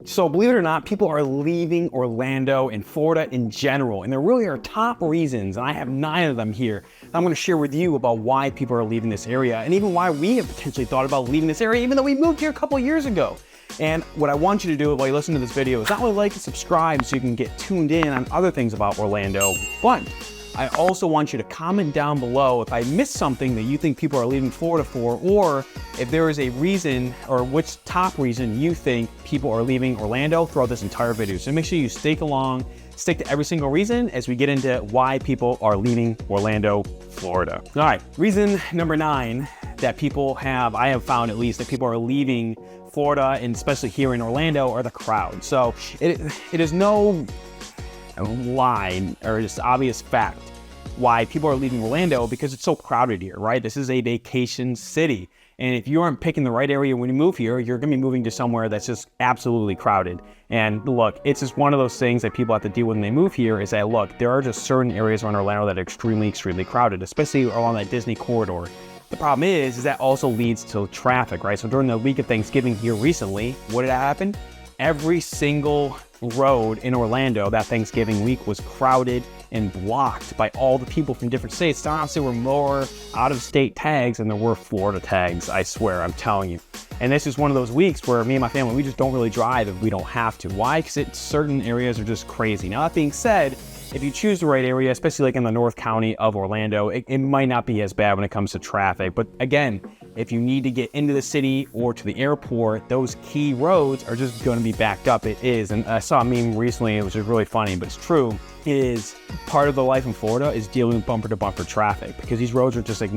So believe it or not, people are leaving Orlando and Florida in general, and there really are top reasons, and I have 9 of them here. I'm going to share with you about why people are leaving this area, and even why we have potentially thought about leaving this area, even though we moved here a couple of years ago. And what I want you to do while you listen to this video is not only like and subscribe so you can get tuned in on other things about Orlando, but I also want you to comment down below if I missed something that you think people are leaving Florida for, or if there is a reason or which top reason you think people are leaving Orlando throughout this entire video. So make sure you stick to every single reason as we get into why people are leaving Orlando, Florida. All right, reason number 9 that I have found at least, that people are leaving Florida, and especially here in Orlando, are the crowd. So it is no lie or just obvious fact why people are leaving Orlando, because it's so crowded here, right? This is a vacation city. And if you aren't picking the right area when you move here, you're gonna be moving to somewhere that's just absolutely crowded. And look, it's just one of those things that people have to deal with when they move here, is that, look, there are just certain areas around Orlando that are extremely crowded, especially along that Disney corridor. The problem is that also leads to traffic, right? So during the week of Thanksgiving here recently, what did happen? Every single road in Orlando that Thanksgiving week was crowded and blocked by all the people from different states. So honestly, there were more out-of-state tags than there were Florida tags, I swear, I'm telling you. And this is one of those weeks where me and my family, we just don't really drive if we don't have to. Why? Because certain areas are just crazy. Now, that being said, if you choose the right area, especially like in the North County of Orlando, it might not be as bad when it comes to traffic. But again, if you need to get into the city or to the airport, those key roads are just going to be backed up. It is. And I saw a meme recently, which is really funny, but it's true, is part of the life in Florida is dealing with bumper to bumper traffic, because these roads are just like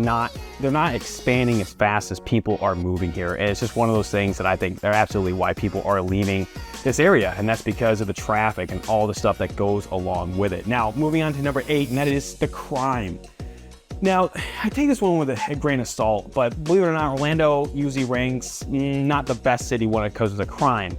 they're not expanding as fast as people are moving here. And it's just one of those things that I think they're absolutely why people are leaving this area, and that's because of the traffic and all the stuff that goes along with it. Now, moving on to number 8, and that is the crime. Now, I take this one with a grain of salt, but believe it or not, Orlando usually ranks not the best city when it comes to crime.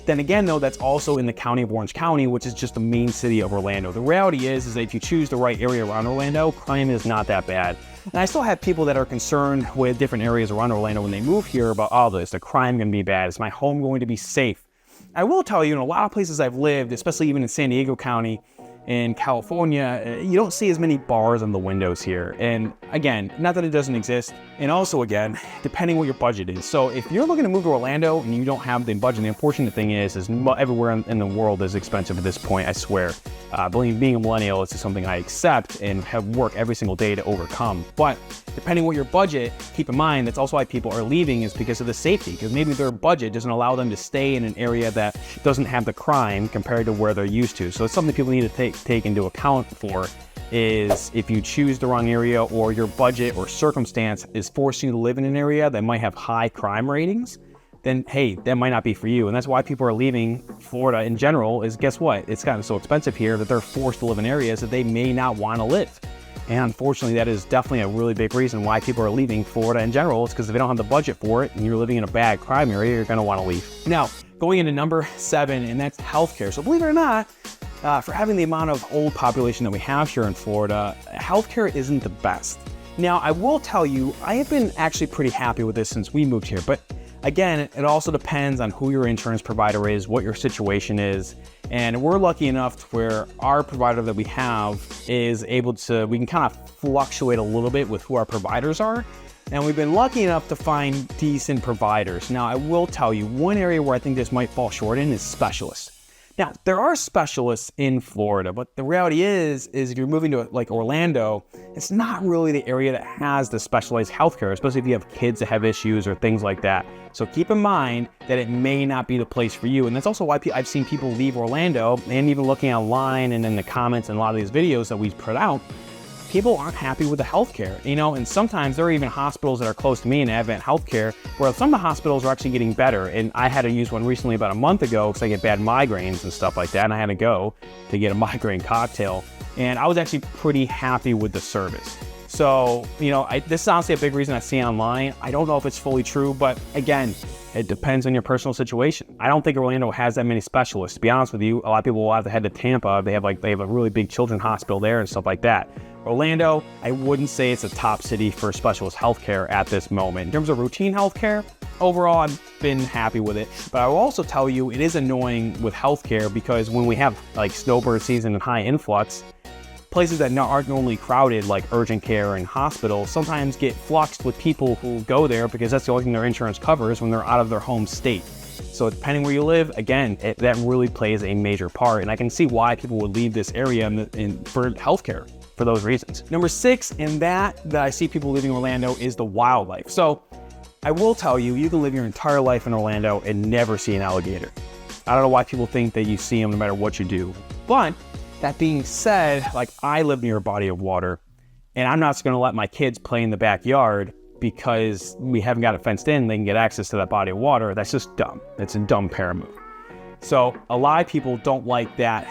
Then again, though, that's also in the county of Orange County, which is just the main city of Orlando. The reality is that if you choose the right area around Orlando, crime is not that bad. And I still have people that are concerned with different areas around Orlando when they move here about all this. The crime going to be bad? Is my home going to be safe? I will tell you, in a lot of places I've lived, especially even in San Diego County, in California, you don't see as many bars on the windows here. And again, not that it doesn't exist. And also, again, depending what your budget is. So if you're looking to move to Orlando and you don't have the budget, the unfortunate thing is everywhere in the world is expensive at this point, I swear. Being a millennial is something I accept and have worked every single day to overcome. But depending what your budget, keep in mind, that's also why people are leaving, is because of the safety. Because maybe their budget doesn't allow them to stay in an area that doesn't have the crime compared to where they're used to. So it's something people need to take into account for, is if you choose the wrong area, or your budget or circumstance is forcing you to live in an area that might have high crime ratings, then hey, that might not be for you. And that's why people are leaving Florida in general, is guess what? It's gotten so expensive here that they're forced to live in areas that they may not want to live. And unfortunately, that is definitely a really big reason why people are leaving Florida in general. It's because if they don't have the budget for it and you're living in a bad crime area, you're going to want to leave. Now, going into number 7, and that's healthcare. So believe it or not, for having the amount of old population that we have here in Florida, healthcare isn't the best. Now, I will tell you, I have been actually pretty happy with this since we moved here, but again, it also depends on who your insurance provider is, what your situation is. And we're lucky enough to where our provider that we have is able to, we can kind of fluctuate a little bit with who our providers are. And we've been lucky enough to find decent providers. Now, I will tell you, one area where I think this might fall short in is specialists. Now, there are specialists in Florida, but the reality is if you're moving to like Orlando, it's not really the area that has the specialized healthcare, especially if you have kids that have issues or things like that. So keep in mind that it may not be the place for you. And that's also why I've seen people leave Orlando, and even looking online and in the comments and a lot of these videos that we've put out, people aren't happy with the healthcare, and sometimes there are even hospitals that are close to me in Advent Healthcare where some of the hospitals are actually getting better. And I had to use one recently about a month ago because I get bad migraines and stuff like that. And I had to go to get a migraine cocktail. And I was actually pretty happy with the service. So, this is honestly a big reason I see online. I don't know if it's fully true, but again, it depends on your personal situation. I don't think Orlando has that many specialists. To be honest with you, a lot of people will have to head to Tampa. They have a really big children's hospital there and stuff like that. Orlando, I wouldn't say it's a top city for specialist healthcare at this moment. In terms of routine healthcare, overall, I've been happy with it. But I will also tell you, it is annoying with healthcare because when we have like snowbird season and high influx, places that aren't normally crowded, like urgent care and hospitals, sometimes get fluxed with people who go there because that's the only thing their insurance covers when they're out of their home state. So depending where you live, again, that really plays a major part. And I can see why people would leave this area for healthcare for those reasons. Number 6, and that I see people leaving Orlando, is the wildlife. So I will tell you, you can live your entire life in Orlando and never see an alligator. I don't know why people think that you see them no matter what you do. But that being said, like, I live near a body of water, and I'm not just gonna let my kids play in the backyard because we haven't got it fenced in, they can get access to that body of water. That's just dumb. It's a dumb parent move. So a lot of people don't like that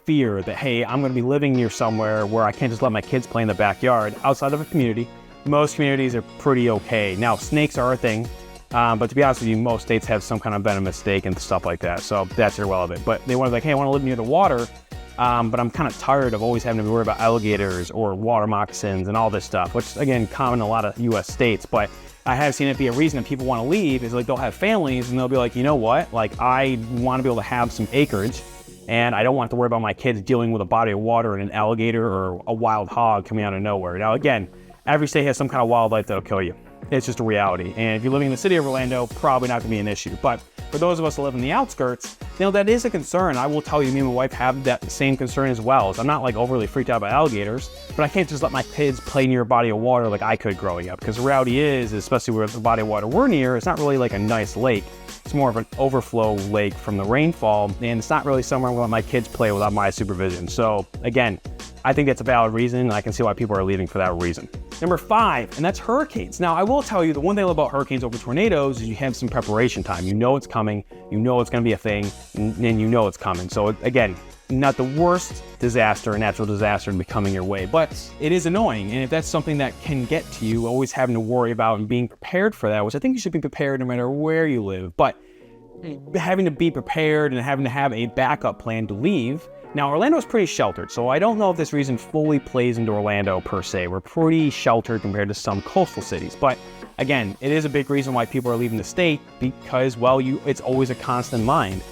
fear that, hey, I'm gonna be living near somewhere where I can't just let my kids play in the backyard outside of a community. Most communities are pretty okay. Now, snakes are a thing, but to be honest with you, most states have some kind of venomous snake and stuff like that, so that's irrelevant. But they want to be like, hey, I wanna live near the water, but I'm kind of tired of always having to worry about alligators or water moccasins and all this stuff, which again, common in a lot of US states, but I have seen it be a reason that people want to leave is like they'll have families and they'll be like, you know what, like I want to be able to have some acreage and I don't want to worry about my kids dealing with a body of water and an alligator or a wild hog coming out of nowhere. Now again, every state has some kind of wildlife that'll kill you. It's just a reality. And if you're living in the city of Orlando, probably not gonna be an issue. But for those of us that live in the outskirts, that is a concern. I will tell you, me and my wife have that same concern as well. So I'm not like overly freaked out by alligators, but I can't just let my kids play near a body of water like I could growing up. Because the reality is, especially where the body of water we're near, it's not really like a nice lake. It's more of an overflow lake from the rainfall, and it's not really somewhere I'm gonna let my kids play without my supervision. So again, I think that's a valid reason, and I can see why people are leaving for that reason. Number 5, and that's hurricanes. Now, I will tell you, the one thing about hurricanes over tornadoes is you have some preparation time. You know it's coming, you know it's gonna be a thing, and you know it's coming. So again, not the worst disaster, natural disaster to be coming your way, but it is annoying. And if that's something that can get to you, always having to worry about and being prepared for that, which I think you should be prepared no matter where you live, but having to be prepared and having to have a backup plan to leave. Now, Orlando is pretty sheltered, so I don't know if this reason fully plays into Orlando per se. We're pretty sheltered compared to some coastal cities, but again, it is a big reason why people are leaving the state because, well, it's always a constant mind,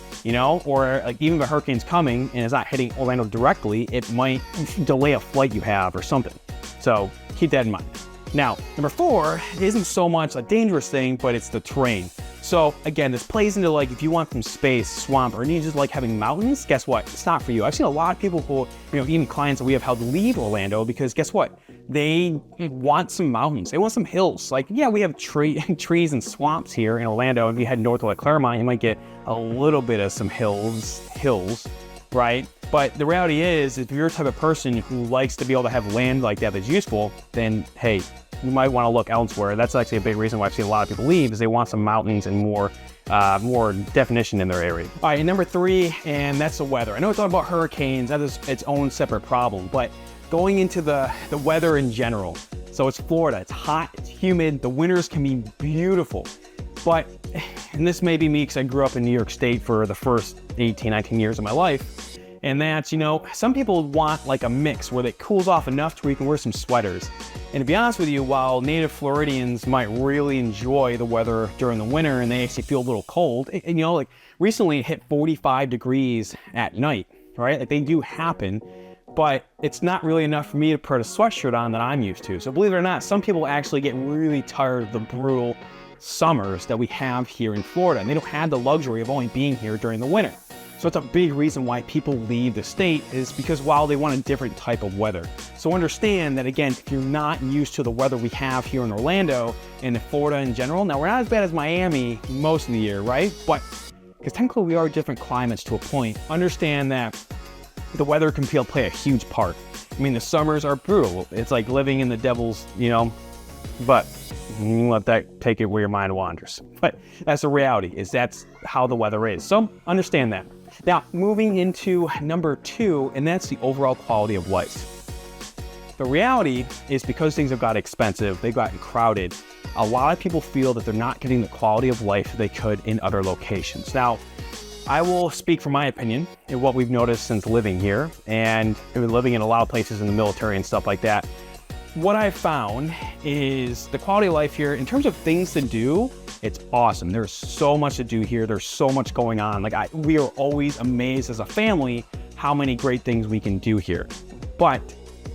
or like even if a hurricane's coming and it's not hitting Orlando directly, it might delay a flight you have or something. So keep that in mind. Now, number 4, it isn't so much a dangerous thing, but it's the terrain. So again, this plays into like, if you want some space, swamp, or you just like having mountains, guess what? It's not for you. I've seen a lot of people who, even clients that we have helped leave Orlando because guess what? They want some mountains. They want some hills. Like, yeah, we have trees and swamps here in Orlando. If you head north to like Claremont, you might get a little bit of some hills, right? But the reality is, if you're the type of person who likes to be able to have land like that that's useful, then hey, you might want to look elsewhere. That's actually a big reason why I've seen a lot of people leave is they want some mountains and more definition in their area. All right, and number 3, and that's the weather. I know it's all about hurricanes. That is its own separate problem, but going into the weather in general. So it's Florida. It's hot. It's humid. The winters can be beautiful. But, and this may be me because I grew up in New York State for the first 18, 19 years of my life. And that's, some people want like a mix where it cools off enough to where you can wear some sweaters. And to be honest with you, while native Floridians might really enjoy the weather during the winter and they actually feel a little cold, and like recently it hit 45 degrees at night, right? Like they do happen, but it's not really enough for me to put a sweatshirt on that I'm used to. So believe it or not, some people actually get really tired of the brutal summers that we have here in Florida, and they don't have the luxury of only being here during the winter. So it's a big reason why people leave the state is because, while they want a different type of weather. So understand that, again, if you're not used to the weather we have here in Orlando and in Florida in general, now we're not as bad as Miami most of the year, right? But because technically we are different climates to a point, understand that the weather can play a huge part. I mean, the summers are brutal. It's like living in the devil's, but you let that take it where your mind wanders. But that's the reality, is that's how the weather is. So understand that. Now, moving into number 2, and that's the overall quality of life. The reality is, because things have got expensive, they've gotten crowded, a lot of people feel that they're not getting the quality of life they could in other locations. Now, I will speak from my opinion and what we've noticed since living here, and living in a lot of places in the military and stuff like that. what I found is the quality of life here, in terms of things to do, it's awesome. There's so much to do here. There's so much going on. We are always amazed as a family how many great things we can do here. But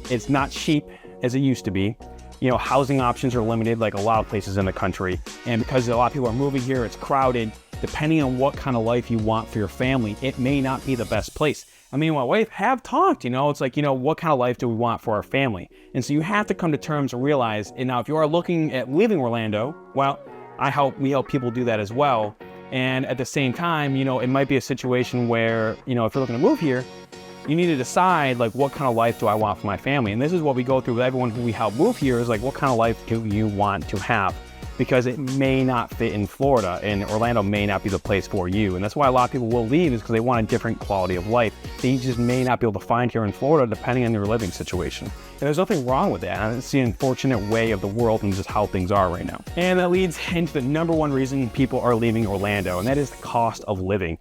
it's not cheap as it used to be. You know, housing options are limited like a lot of places in the country. And because a lot of people are moving here, it's crowded. Depending on what kind of life you want for your family, it may not be the best place. I mean, my wife have talked, it's like, what kind of life do we want for our family? And so you have to come to terms and realize, and now if you are looking at leaving Orlando, well, we help people do that as well. And at the same time, it might be a situation where, if you're looking to move here, you need to decide like, what kind of life do I want for my family? And this is what we go through with everyone who we help move here, is like, what kind of life do you want to have? Because it may not fit in Florida, and Orlando may not be the place for you. And that's why a lot of people will leave, is because they want a different quality of life that you just may not be able to find here in Florida, depending on your living situation. And there's nothing wrong with that. It's the unfortunate way of the world and just how things are right now. And that leads into the number one reason people are leaving Orlando, and that is the cost of living.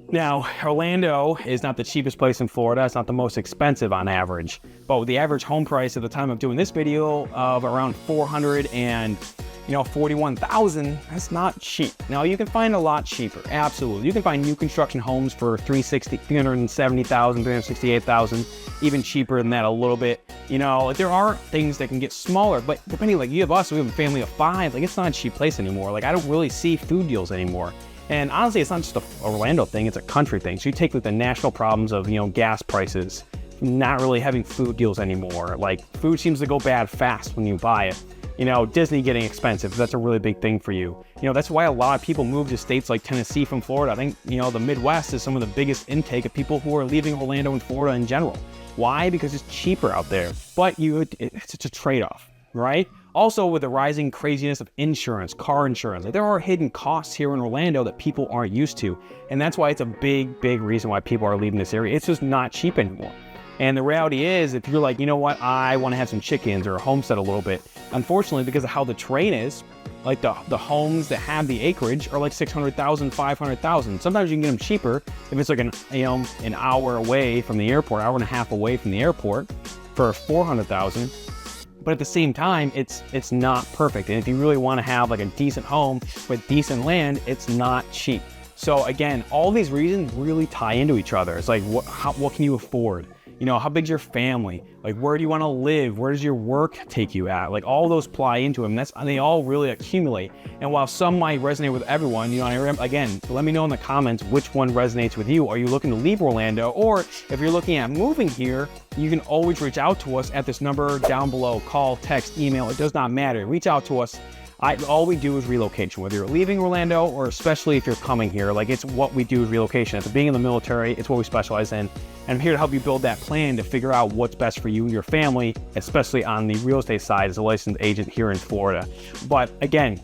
Now, Orlando is not the cheapest place in Florida. It's not the most expensive on average, but with the average home price at the time of doing this video of around $441,000, that's not cheap. Now, you can find a lot cheaper, absolutely. You can find new construction homes for $370,000, $368,000, even cheaper than that a little bit. There are things that can get smaller, but depending, like you have us, we have a family of 5, like it's not a cheap place anymore. Like I don't really see food deals anymore. And honestly, it's not just a Orlando thing, it's a country thing. So you take like the national problems of, gas prices, not really having food deals anymore. Like food seems to go bad fast when you buy it. Disney getting expensive, that's a really big thing for you. That's why a lot of people move to states like Tennessee from Florida. I think, the Midwest is some of the biggest intake of people who are leaving Orlando and Florida in general. Why? Because it's cheaper out there, but it's a trade-off, right? Also, with the rising craziness of insurance, car insurance, there are hidden costs here in Orlando that people aren't used to. And that's why it's a big, big reason why people are leaving this area. It's just not cheap anymore. And the reality is, if you're like, I want to have some chickens or homestead a little bit, unfortunately, because of how the terrain is, like the homes that have the acreage are like $600,000, $500,000. Sometimes you can get them cheaper if it's like an hour away from the airport, hour and a half away from the airport for $400,000. But at the same time, it's not perfect. And if you really want to have like a decent home with decent land, it's not cheap. So again, all these reasons really tie into each other. It's like, what can you afford? How big's your family? Like, where do you want to live? Where does your work take you at? Like, all those apply into them. They all really accumulate. And while some might resonate with everyone, again, let me know in the comments which one resonates with you. Are you looking to leave Orlando? Or if you're looking at moving here, you can always reach out to us at this number down below. Call, text, email, it does not matter. Reach out to us. All we do is relocation, whether you're leaving Orlando or especially if you're coming here. Like, it's what we do is relocation. After being in the military, it's what we specialize in. And I'm here to help you build that plan to figure out what's best for you and your family, especially on the real estate side as a licensed agent here in Florida. But again,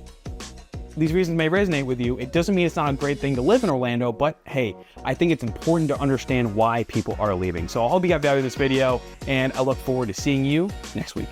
these reasons may resonate with you. It doesn't mean it's not a great thing to live in Orlando, but hey, I think it's important to understand why people are leaving. So I hope you got value in this video, and I look forward to seeing you next week.